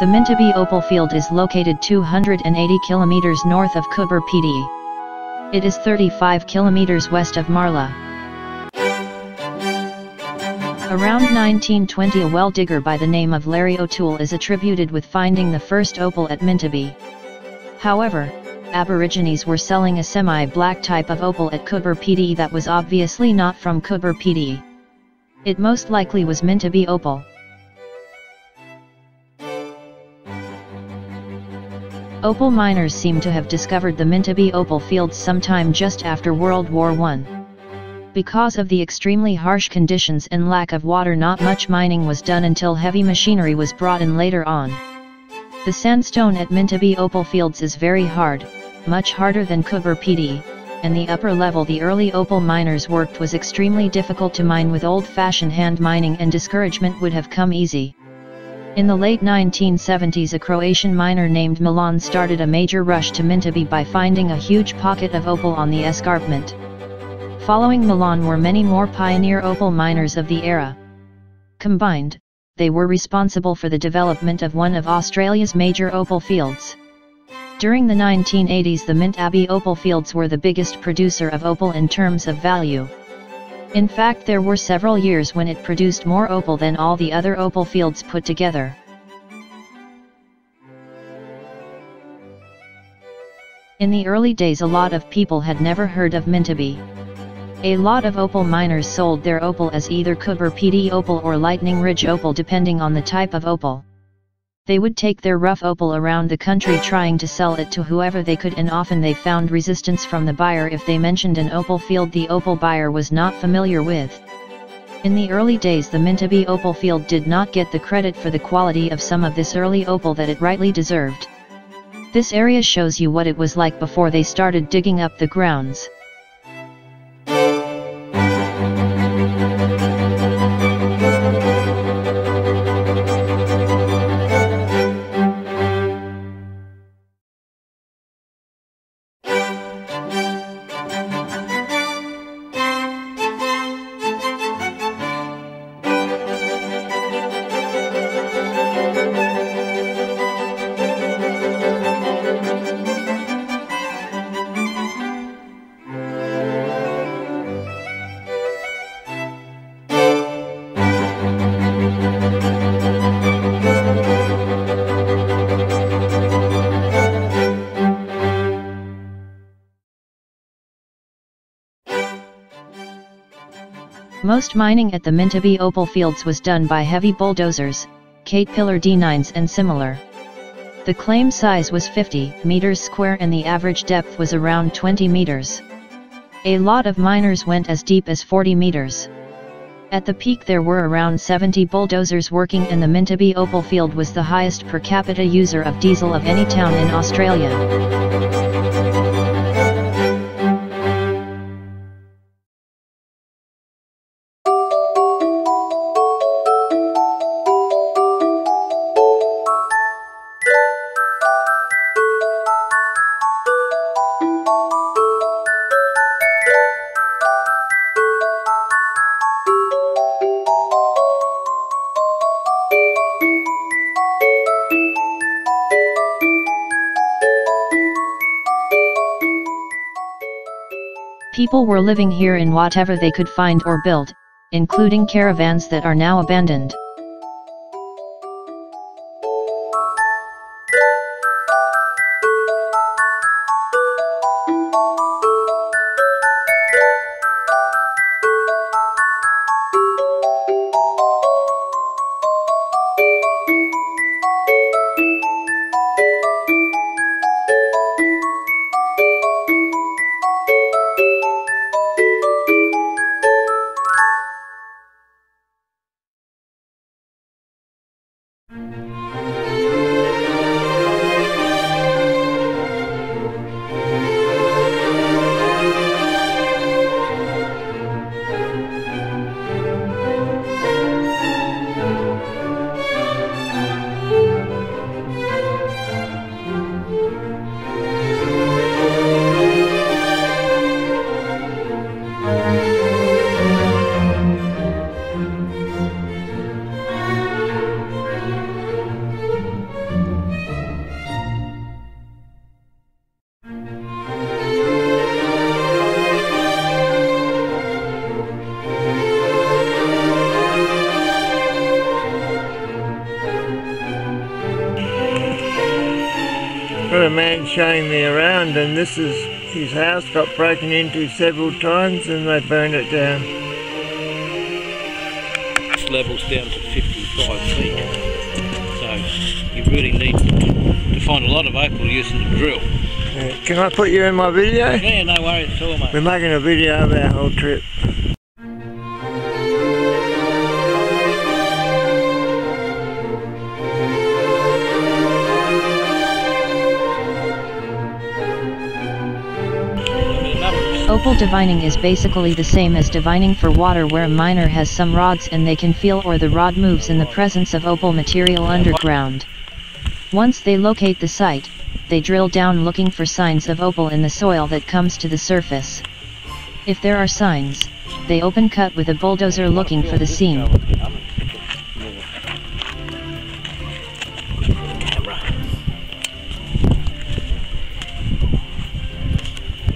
The Mintabie Opal Field is located 280 kilometers north of Kubur Pd. It is 35 kilometers west of Marla. Around 1920 a well digger by the name of Larry O'Toole is attributed with finding the first opal at Mintabie. However, Aborigines were selling a semi-black type of opal at Kubur Pd that was obviously not from Kubur Pd. It most likely was Mintabie opal. Opal miners seem to have discovered the Mintabie Opal Fields sometime just after World War I. Because of the extremely harsh conditions and lack of water, not much mining was done until heavy machinery was brought in later on. The sandstone at Mintabie Opal Fields is very hard, much harder than Kubur Pd, and the upper level the early opal miners worked was extremely difficult to mine with old-fashioned hand mining, and discouragement would have come easy. In the late 1970s a Croatian miner named Milan started a major rush to Mintabie by finding a huge pocket of opal on the escarpment. Following Milan were many more pioneer opal miners of the era. Combined, they were responsible for the development of one of Australia's major opal fields. During the 1980s the Mintabie Opal Fields were the biggest producer of opal in terms of value. In fact, there were several years when it produced more opal than all the other opal fields put together. In the early days a lot of people had never heard of Mintabie. A lot of opal miners sold their opal as either Kubur Pd opal or Lightning Ridge opal depending on the type of opal. They would take their rough opal around the country trying to sell it to whoever they could, and often they found resistance from the buyer if they mentioned an opal field the opal buyer was not familiar with. In the early days the Mintabie Opal Field did not get the credit for the quality of some of this early opal that it rightly deserved. This area shows you what it was like before they started digging up the grounds. Most mining at the Mintabie Opal Fields was done by heavy bulldozers, Caterpillar D9s and similar. The claim size was 50 meters square and the average depth was around 20 meters. A lot of miners went as deep as 40 meters. At the peak there were around 70 bulldozers working, and the Mintabie Opal Field was the highest per capita user of diesel of any town in Australia. People were living here in whatever they could find or build, including caravans that are now abandoned. a man showing me around, and this is his house, got broken into several times and they burned it down. This level's down to 55 feet, so you really need to find a lot of opal using the drill. Can I put you in my video? Yeah, no worries at all, mate. We're making a video of our whole trip. Opal divining is basically the same as divining for water, where a miner has some rods and they can feel or the rod moves in the presence of opal material underground. Once they locate the site, they drill down looking for signs of opal in the soil that comes to the surface. If there are signs, they open cut with a bulldozer looking for the seam.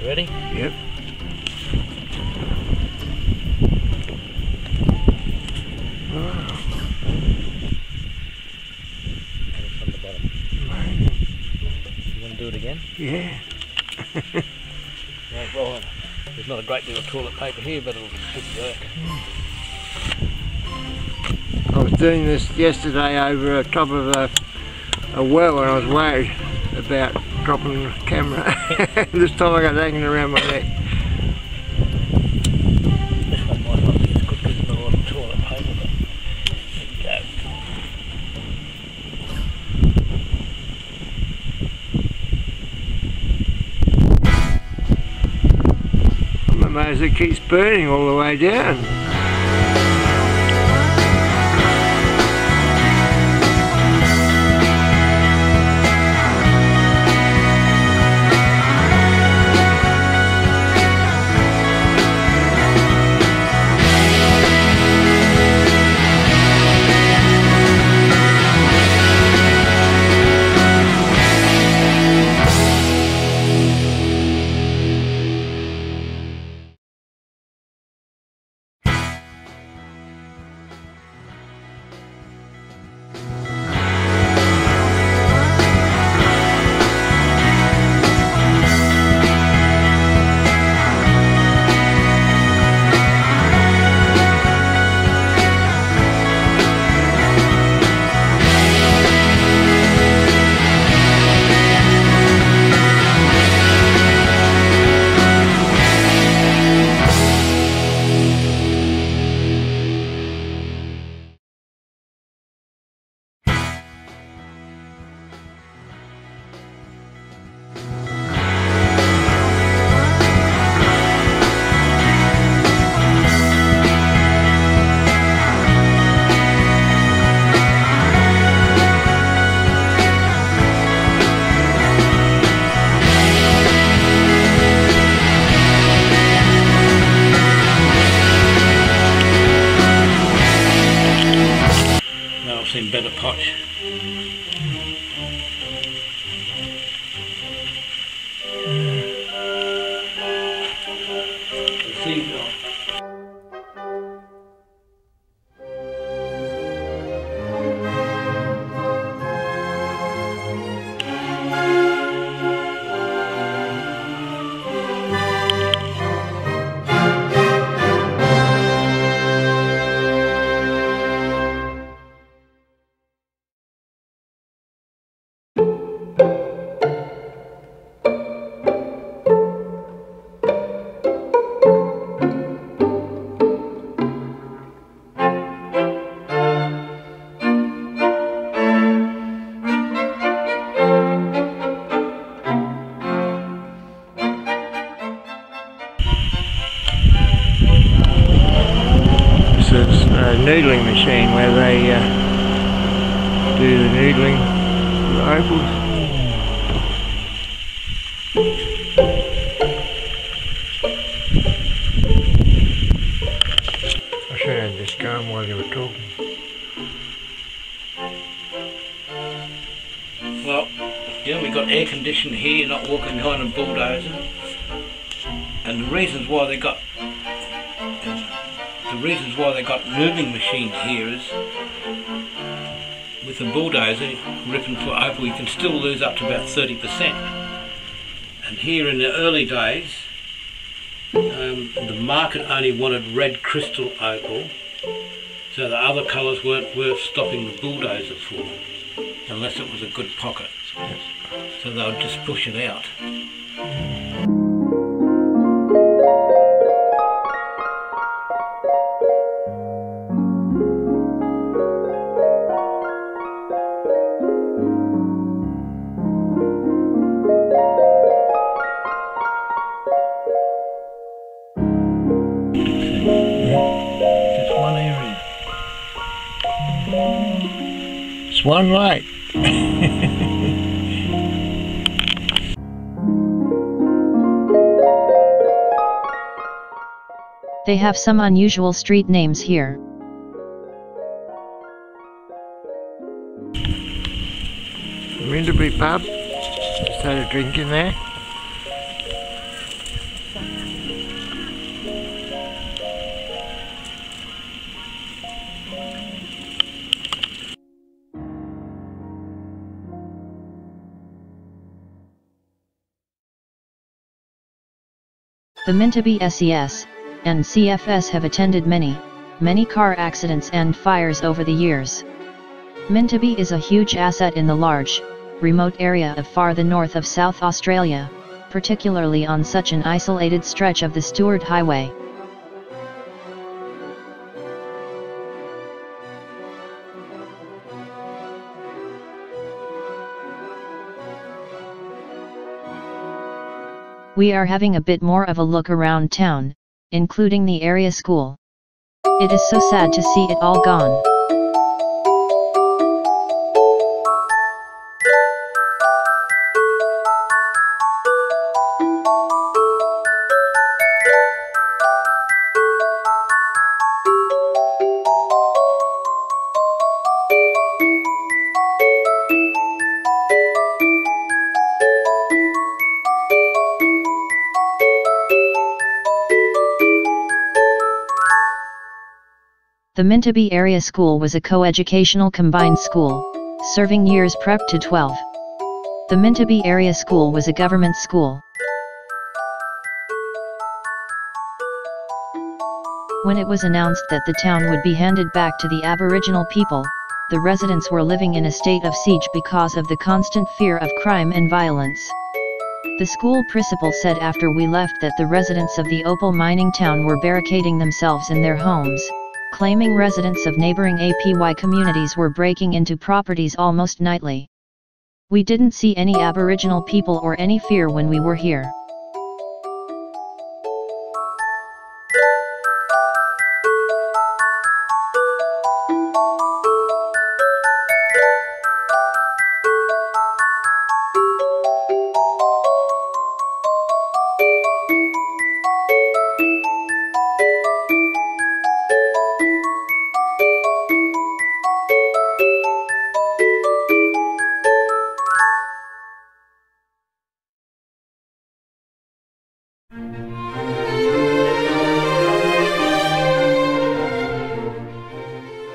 You ready? Yep. Do it again? Yeah. Well, there's not a great deal of toilet paper here, but it'll work. I was doing this yesterday over the top of a well, and I was worried about dropping the camera. This time I got it hanging around my neck. This one might not be as good because there's not a lot of toilet paper, but there you go. I'm amazed it keeps burning all the way down. Seen better potch. This is a needling machine where they do the needling for the opals. I should have this going while you were talking. Well, yeah, we've got air conditioning here, you're not walking behind a bulldozer. And the reasons why they got moving machines here is with a bulldozer ripping for opal, you can still lose up to about 30%. And here in the early days, the market only wanted red crystal opal, so the other colours weren't worth stopping the bulldozer for, unless it was a good pocket. So they would just push it out. Just one area. It's one light. They have some unusual street names here. Mintabie pub. Just had a drink in there. The Mintabie SES and CFS have attended many car accidents and fires over the years. Mintabie is a huge asset in the large, remote area of far the north of South Australia, particularly on such an isolated stretch of the Stewart Highway. We are having a bit more of a look around town, including the area school. It is so sad to see it all gone. The Mintabie Area School was a co-educational combined school, serving years prep to 12. The Mintabie Area School was a government school. When it was announced that the town would be handed back to the Aboriginal people, the residents were living in a state of siege because of the constant fear of crime and violence. The school principal said after we left that the residents of the opal mining town were barricading themselves in their homes, claiming residents of neighboring APY communities were breaking into properties almost nightly. We didn't see any Aboriginal people or any fear when we were here.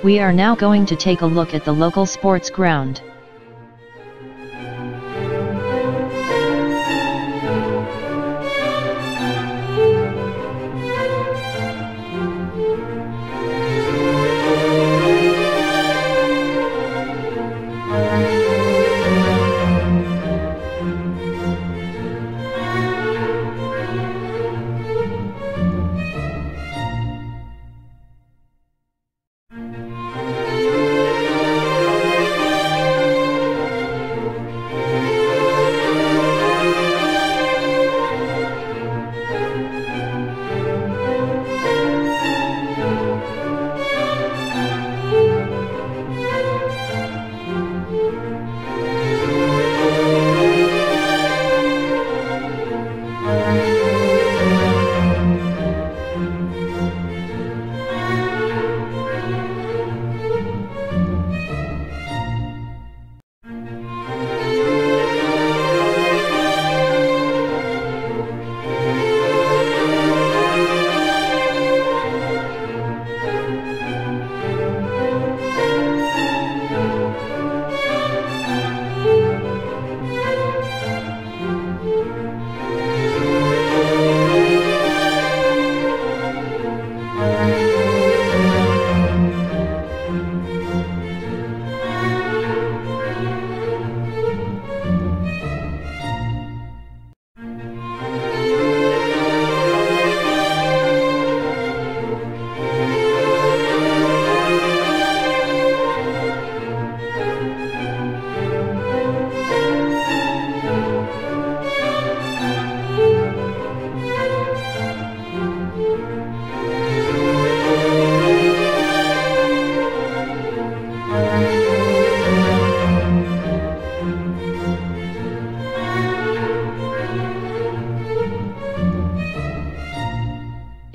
We are now going to take a look at the local sports ground.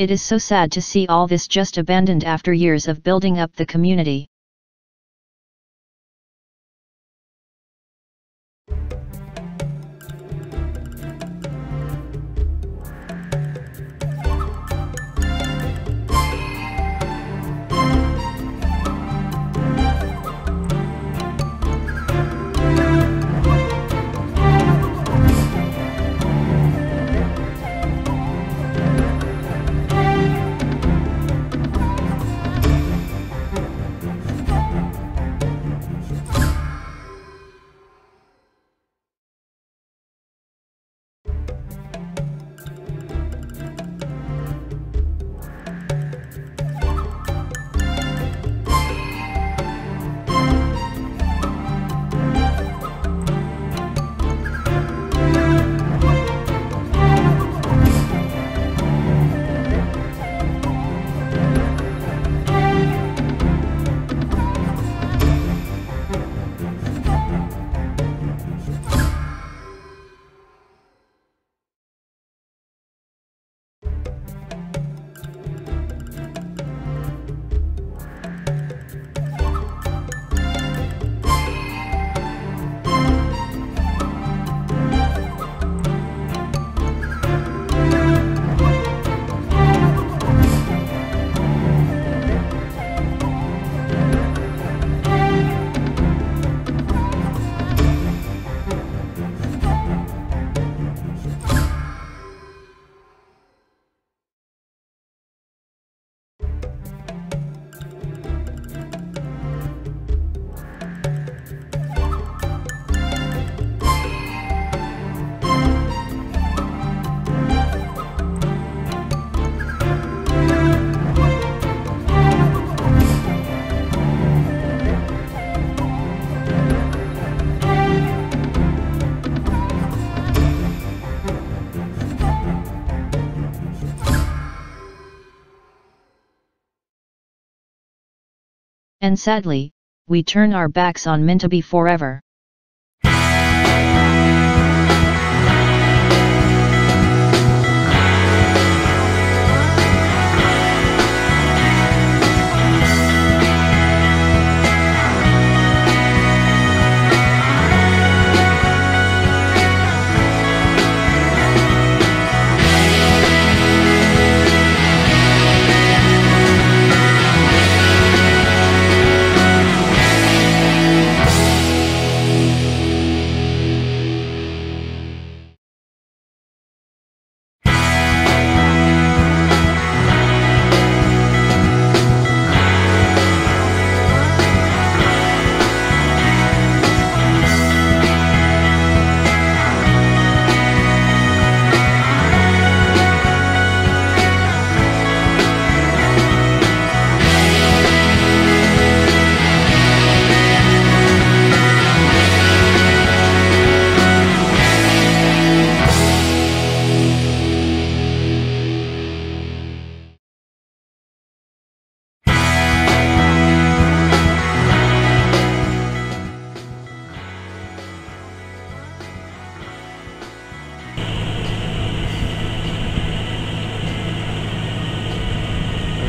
It is so sad to see all this just abandoned after years of building up the community. And sadly, we turn our backs on Mintabie forever.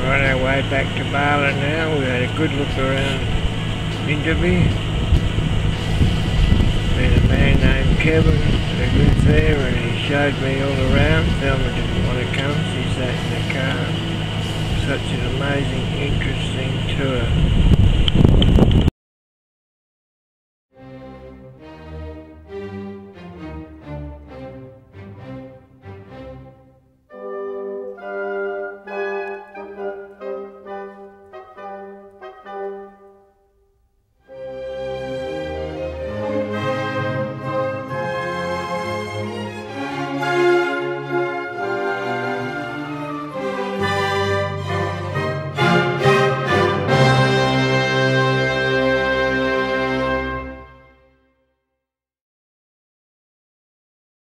On our way back to Bala now. We had a good look around Mintabie. Met a man named Kevin that lives there, and he showed me all around. Thelma didn't want to come, she sat in the car. Such an amazing, interesting tour.